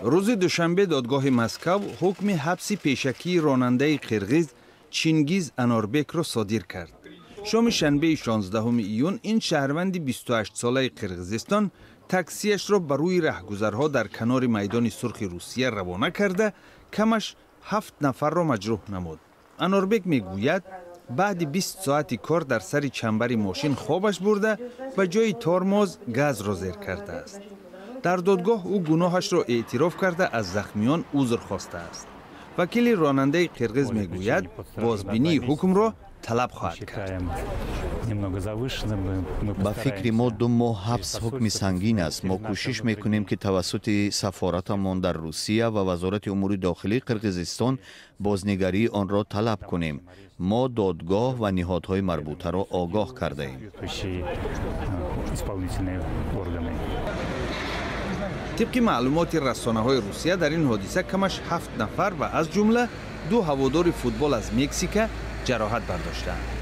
روز دوشنبه دادگاه مسکو حکم حبس پیشکی راننده قرغیز چینگیز اناربک را صادر کرد. شام شنبه 16 ایون این شهروند 28 ساله قرغیزستان تاکسیش را بر روی رهگذرها در کنار میدان سرخ روسیه روانه کرده کمش 7 نفر را مجروح نمود. اناربک میگوید بعد 20 ساعتی کار در سر چنبر ماشین خوابش برده و جای ترمز گاز را زیر کرده است. در دادگاه او گناهش را اعتراف کرده از زخمیان عذر خواسته است. وکیل راننده قرغیز میگوید بازبینی حکم را طلب خواهد کرد. با فکر ما 2 ماه حبس حکم سنگین است. ما کوشش میکنیم که توسط سفارتمان در روسیه و وزارت امور داخلی قرغیزستان بازنگری آن را طلب کنیم. ما دادگاه و نهادهای مربوطه را آگاه کرده ایم. طبق معلومات رسانه‌های روسیه در این حادثه کمش 7 نفر و از جمله 2 هوادار فوتبال از مکزیک جراحت برداشتند.